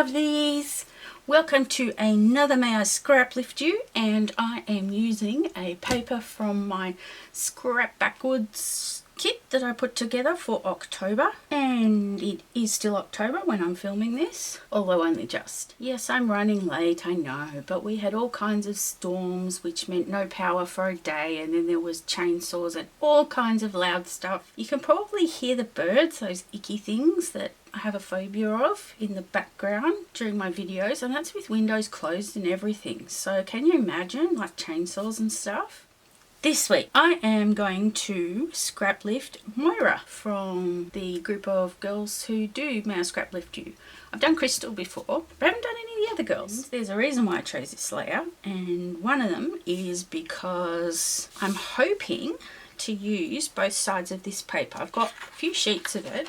lovelies, welcome to another May I Scraplift You, and I am using a paper from my Scrap Backwards kit that I put together for October, and it is still October when I'm filming this, although only just. Yes, I'm running late, I know, but we had all kinds of storms which meant no power for a day, and then there was chainsaws and all kinds of loud stuff. You can probably hear the birds, those icky things that I have a phobia of, in the background during my videos, and that's with windows closed and everything. So can you imagine, like chainsaws and stuff? This week I am going to scrap lift Moira from the group of girls who do May I Scraplift You. I've done Crystal before, but I haven't done any of the other girls. There's a reason why I chose this layout, and one of them is because I'm hoping to use both sides of this paper. I've got a few sheets of it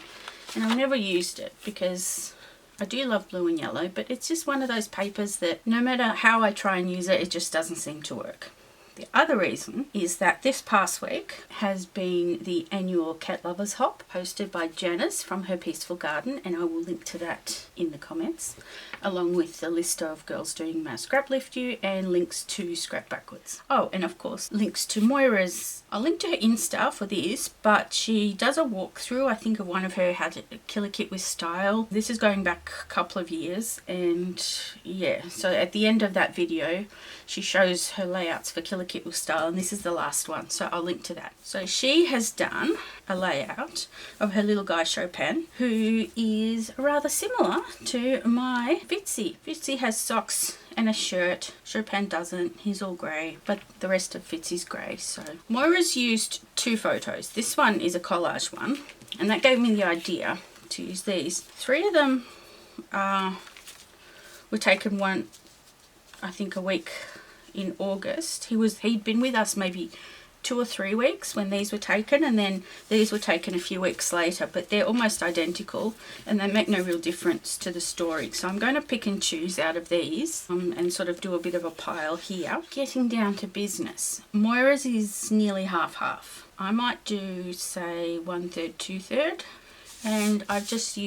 and I've never used it because I do love blue and yellow, but it's just one of those papers that no matter how I try and use it, it just doesn't seem to work. The other reason is that this past week has been the annual Cat Lovers Hop hosted by Janis from her Peaceful Garden, and I will link to that in the comments, along with the list of girls doing May I Scraplift You and links to Scrap Backwards. Oh, and of course links to Moira's. I'll link to her Insta for this, but she does a walkthrough, I think, of one of her How to Kill a Kit with Style. This is going back a couple of years, and yeah, so at the end of that video she shows her layouts for Kill a Kit with Style, and this is the last one, so I'll link to that. So she has done a layout of her little guy Chopin, who is rather similar to my Fitzy. Fitzy has socks and a shirt. Chopin doesn't. He's all grey, but the rest of Fitzy's grey. So Moira's used two photos. This one is a collage one, and that gave me the idea to use these. Three of them were taken one, I think, a week in August. He'd been with us maybe 2 or 3 weeks when these were taken, and then these were taken a few weeks later, but they're almost identical and they make no real difference to the story. So I'm going to pick and choose out of these and sort of do a bit of a pile here. Getting down to business, Moira's is nearly half-half. I might do, say, 1/3, 2/3. And I've just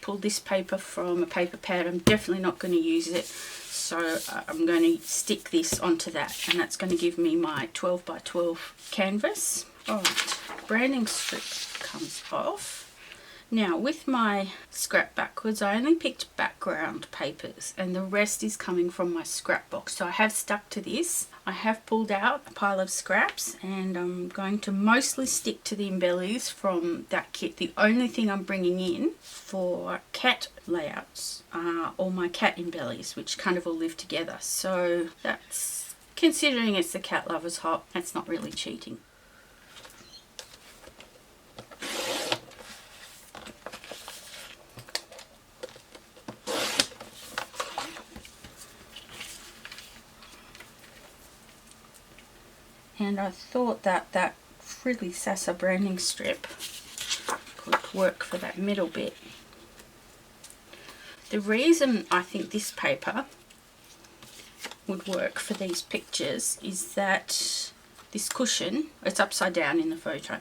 pulled this paper from a paper pad. I'm definitely not going to use it, so I'm going to stick this onto that, and that's going to give me my 12 by 12 canvas. Alright, branding strip comes off. Now with my Scrap Backwards, I only picked background papers and the rest is coming from my scrapbook. So I have stuck to this. I have pulled out a pile of scraps and I'm going to mostly stick to the embellies from that kit. The only thing I'm bringing in for cat layouts are all my cat embellies, which kind of all live together. So that's, considering it's the Cat Lovers Hop, that's not really cheating. And I thought that that Frilly Sassa branding strip could work for that middle bit. The reason I think this paper would work for these pictures is that this cushion, it's upside down in the photo.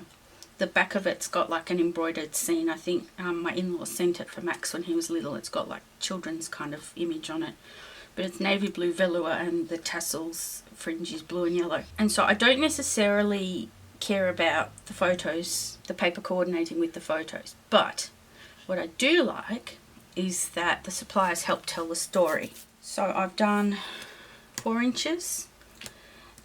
The back of it's got like an embroidered scene. I think my in-laws sent it for Max when he was little. It's got like children's kind of image on it. But it's navy blue velour and the tassels fringe is blue and yellow. And so I don't necessarily care about the photos, the paper coordinating with the photos. But what I do like is that the suppliers help tell the story. So I've done 4 inches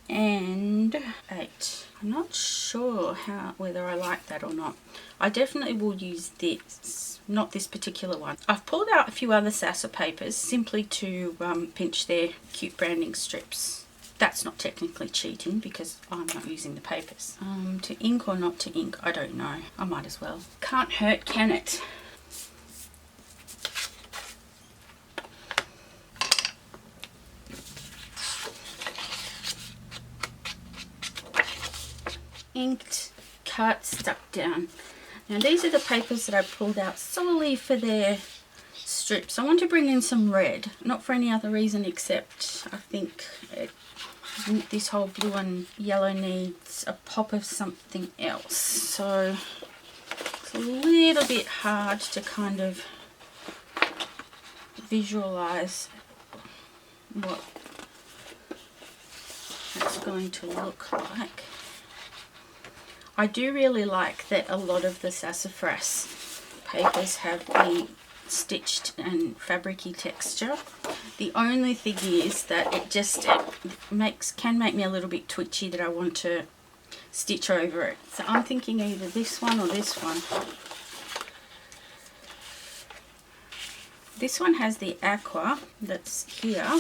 and 8. I'm not sure whether I like that or not. I definitely will use this, not this particular one. I've pulled out a few other Sassa papers simply to pinch their cute branding strips. That's not technically cheating because I'm not using the papers. To ink or not to ink, I don't know. I might as well. Can't hurt, can it? Inked, cut, stuck down. Now these are the papers that I pulled out solely for their strips. I want to bring in some red, not for any other reason except I think this whole blue and yellow needs a pop of something else. So it's a little bit hard to kind of visualize what it's going to look like. I do really like that a lot of the sassafras papers have the stitched and fabricy texture. The only thing is that it can make me a little bit twitchy that I want to stitch over it. So I'm thinking either this one or this one. This one has the aqua that's here,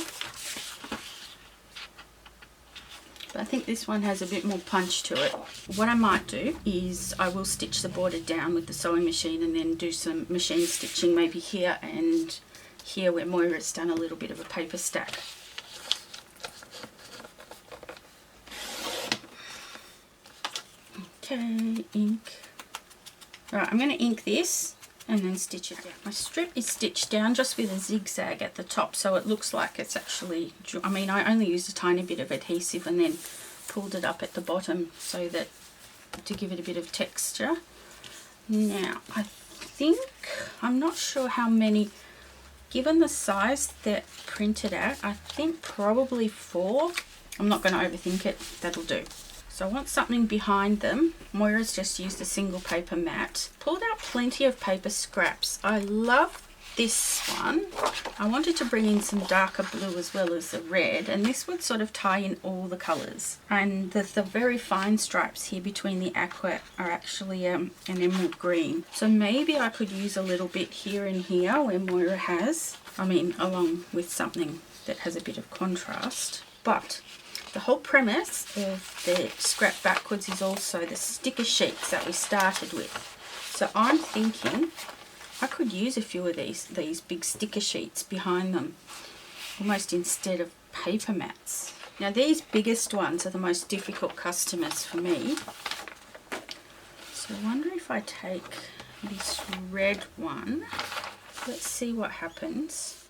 but I think this one has a bit more punch to it. What I might do is I will stitch the border down with the sewing machine and then do some machine stitching maybe here and here where Moira's done a little bit of a paper stack. Okay, ink. Right, I'm going to ink this and then stitch it down. My strip is stitched down just with a zigzag at the top, so it looks like it's actually, I mean, I only used a tiny bit of adhesive and then pulled it up at the bottom so that to give it a bit of texture. Now I think, I'm not sure how many, given the size that printed out, I think probably 4. I'm not going to overthink it, that'll do. So I want something behind them. Moira's just used a single paper mat. Pulled out plenty of paper scraps. I love this one. I wanted to bring in some darker blue as well as the red, and this would sort of tie in all the colours. And the very fine stripes here between the aqua are actually an emerald green. So maybe I could use a little bit here and here where Moira has. I mean, along with something that has a bit of contrast. But the whole premise of the Scrap Backwards is also the sticker sheets that we started with. So I'm thinking I could use a few of these big sticker sheets behind them, almost instead of paper mats. Now these biggest ones are the most difficult customers for me. So I wonder if I take this red one. Let's see what happens.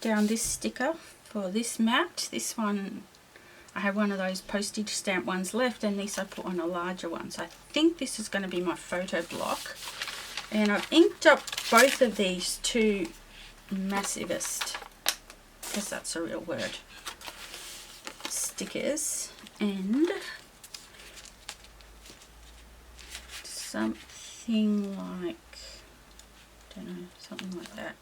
Down this sticker for this mat. This one, I have one of those postage stamp ones left, and this I put on a larger one. So I think this is going to be my photo block. And I've inked up both of these two massivest, because that's a real word, stickers, and something like, I don't know, something like that.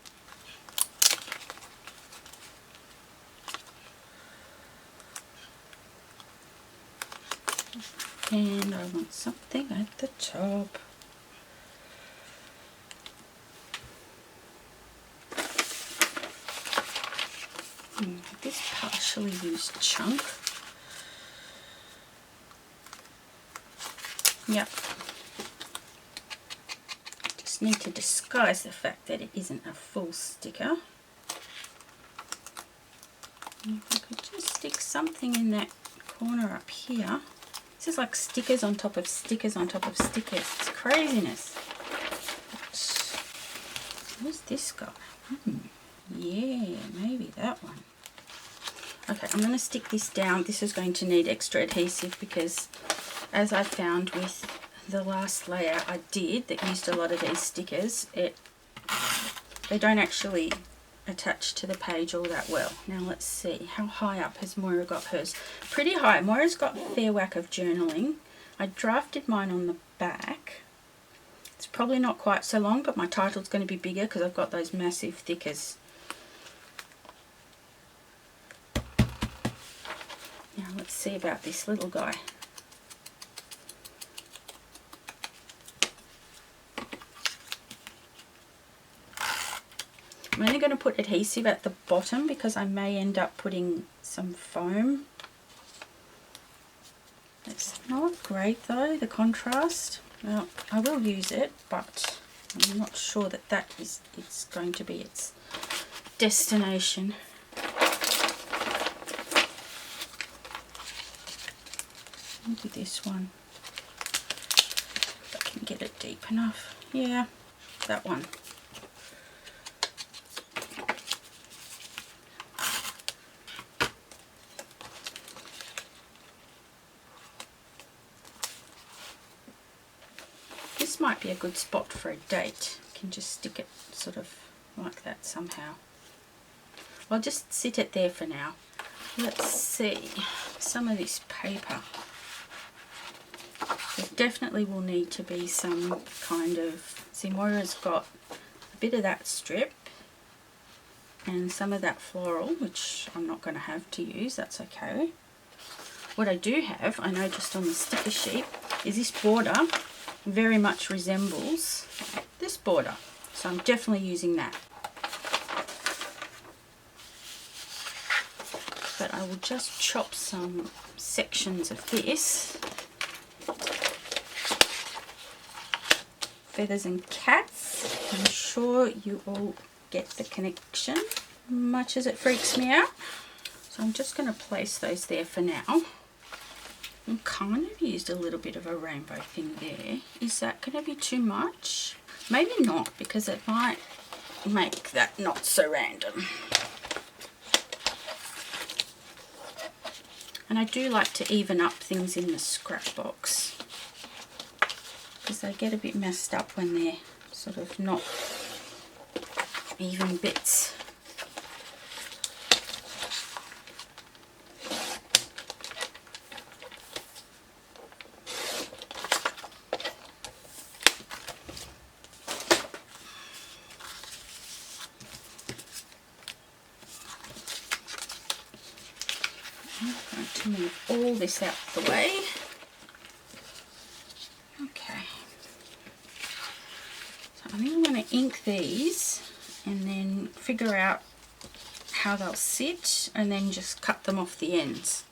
And I want something at the top. This partially used chunk. Yep. Just need to disguise the fact that it isn't a full sticker. And if I could just stick something in that corner up here. This is like stickers on top of stickers on top of stickers. It's craziness. Where's this guy? Yeah, maybe that one. Okay, I'm going to stick this down. This is going to need extra adhesive because, as I found with the last layout I did that used a lot of these stickers, they don't actually attached to the page all that well. Now let's see, how high up has Moira got hers? Pretty high. Moira's got a fair whack of journaling. I drafted mine on the back. It's probably not quite so long, but my title's going to be bigger because I've got those massive thickers. Now let's see about this little guy. I'm only going to put adhesive at the bottom because I may end up putting some foam. It's not great though, the contrast. Well, I will use it, but I'm not sure that it's going to be its destination. Maybe this one. If I can get it deep enough. Yeah, that one. This might be a good spot for a date. You can just stick it sort of like that somehow. I'll just sit it there for now. Let's see some of this paper. There definitely will need to be some kind of, see, Moira's got a bit of that strip and some of that floral, which I'm not going to have to use, that's okay. What I do have, I noticed on the sticker sheet, is this border very much resembles this border, so I'm definitely using that. But I will just chop some sections of this. Feathers and cats. I'm sure you all get the connection, much as it freaks me out. So I'm just going to place those there for now. I kind of used a little bit of a rainbow thing there. Is that going to be too much? Maybe not, because it might make that not so random. And I do like to even up things in the scrap box, because they get a bit messed up when they're sort of not even bits. I'm going to move all this out of the way. Okay. So I think I'm going to ink these and then figure out how they'll sit and then just cut them off the ends.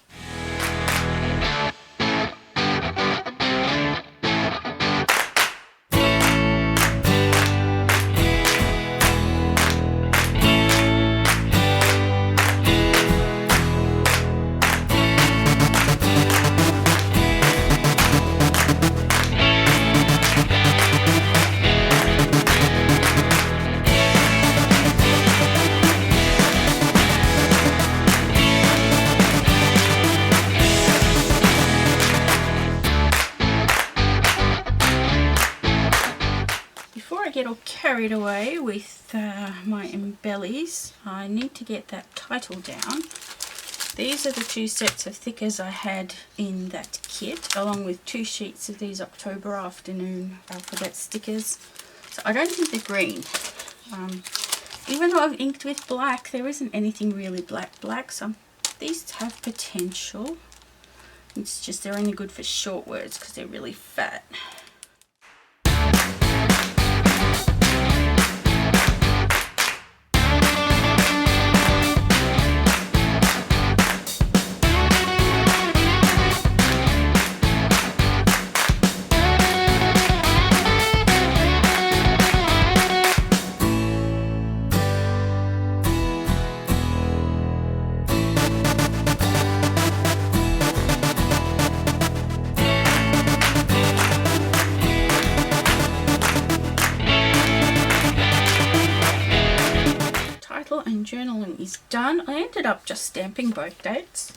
Get all carried away with my embellies, I need to get that title down. These are the two sets of thickers I had in that kit, along with 2 sheets of these October Afternoon alphabet stickers. So I don't think they're green. Even though I've inked with black, there isn't anything really black. So these have potential. It's just they're only good for short words because they're really fat. Journaling is done. I ended up just stamping both dates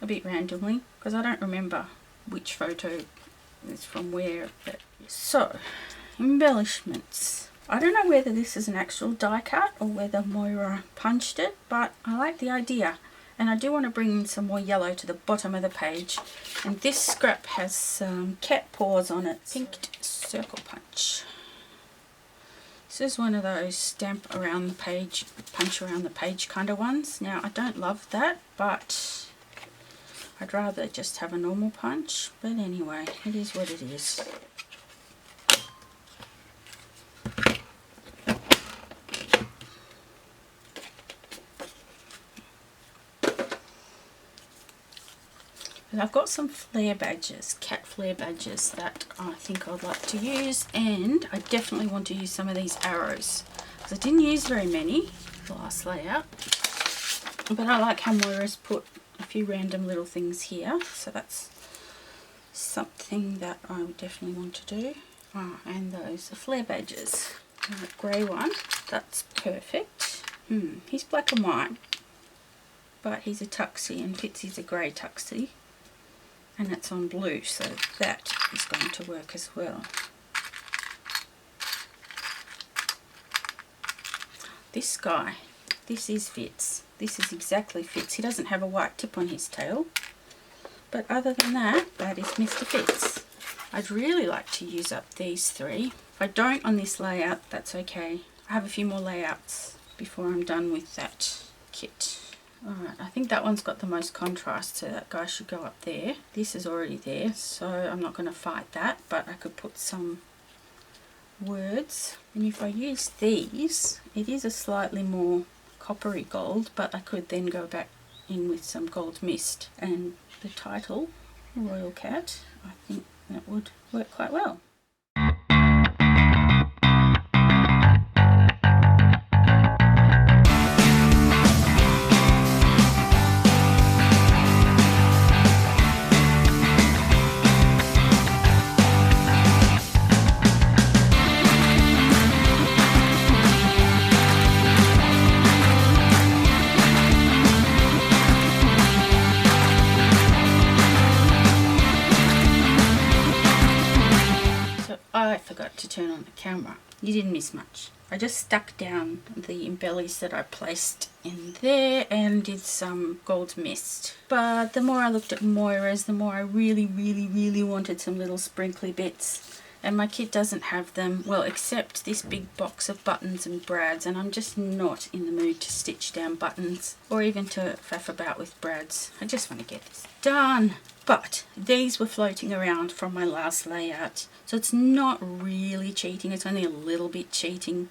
a bit randomly because I don't remember which photo is from where. But so, embellishments. I don't know whether this is an actual die cut or whether Moira punched it, but I like the idea. And I do want to bring in some more yellow to the bottom of the page. And this scrap has some cat paws on it. Pinked circle punch. This is one of those stamp around the page, punch around the page kind of ones. Now I don't love that, but I'd rather just have a normal punch. But anyway, it is what it is. And I've got some flare badges, cat flare badges that I think I'd like to use, and I definitely want to use some of these arrows because I didn't use very many the last layout, but I like how Moira's put a few random little things here, so that's something that I would definitely want to do. And those are flare badges. Grey one, that's perfect. He's black and white, but he's a tuxie, and Fitzy's a grey tuxie, and it's on blue, so that is going to work as well. This guy, this is Fitz. This is exactly Fitz. He doesn't have a white tip on his tail, but other than that, that is Mr. Fitz. I'd really like to use up these three. If I don't on this layout, that's okay. I have a few more layouts before I'm done with that kit. Alright, I think that one's got the most contrast, so that guy should go up there. This is already there, so I'm not going to fight that, but I could put some words. And if I use these, it is a slightly more coppery gold, but I could then go back in with some gold mist. And the title, Royal Cat, I think that would work quite well. I forgot to turn on the camera. You didn't miss much. I just stuck down the embellies that I placed in there and did some gold mist. But the more I looked at Moira's, the more I really wanted some little sprinkly bits. And my kit doesn't have them, well, except this big box of buttons and brads, and I'm just not in the mood to stitch down buttons or even to faff about with brads. I just want to get this done. But these were floating around from my last layout, so it's not really cheating, it's only a little bit cheating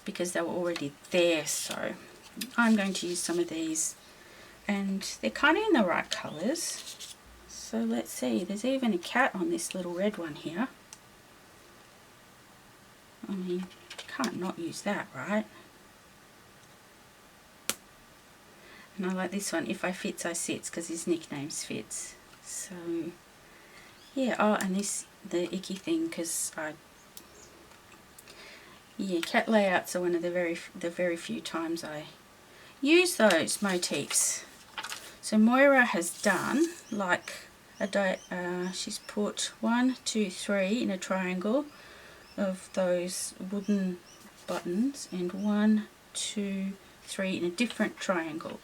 because they were already there. So I'm going to use some of these, and they're kind of in the right colours. So let's see, there's even a cat on this little red one here. I mean, can't not use that, right? And I like this one, If I Fits, I Sits, because his nickname's Fits. So yeah, oh, and this, the icky thing, because yeah, cat layouts are one of the very few times I use those motifs. So Moira has done like she's put 1, 2, 3 in a triangle of those wooden buttons, and 1, 2, 3 in a different triangle.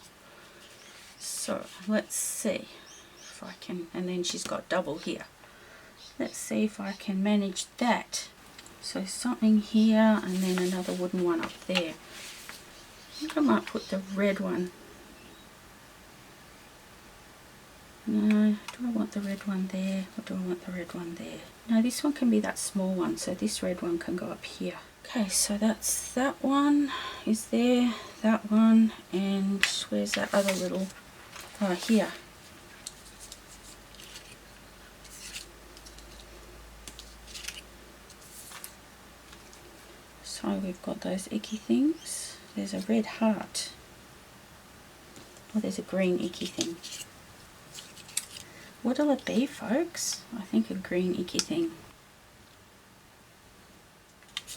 So let's see if I can, and then she's got double here. Let's see if I can manage that. So something here and then another wooden one up there. I think I might put the red one. No, do I want the red one there, or do I want the red one there? No, this one can be that small one, so this red one can go up here. Okay, so that's that one is there, that one, and where's that other little, oh, here. So we've got those icky things. There's a red heart. Oh, there's a green icky thing. What'll it be, folks? I think a green icky thing.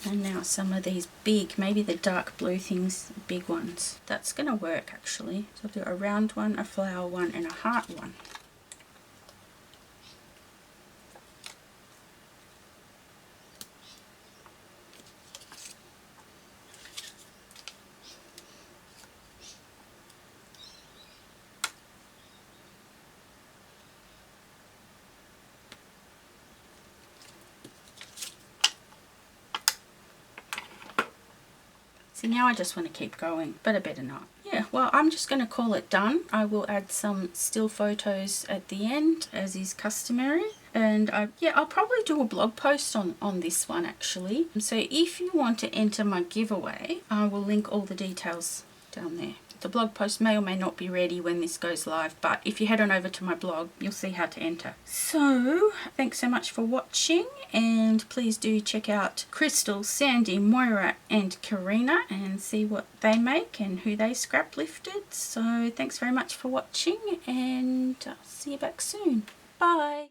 And now some of these big, maybe the dark blue things, big ones. That's going to work actually. So I'll do a round one, a flower one, and a heart one. See, now I just want to keep going, but I better not. Yeah, well, I'm just going to call it done. I will add some still photos at the end, as is customary. And I'll probably do a blog post on this one actually. So if you want to enter my giveaway, I will link all the details down there. The blog post may or may not be ready when this goes live, but if you head on over to my blog, you'll see how to enter. So, thanks so much for watching, and please do check out Crystal, Sandy, Moira and Karina and see what they make and who they scrap lifted. So, thanks very much for watching, and I'll see you back soon. Bye!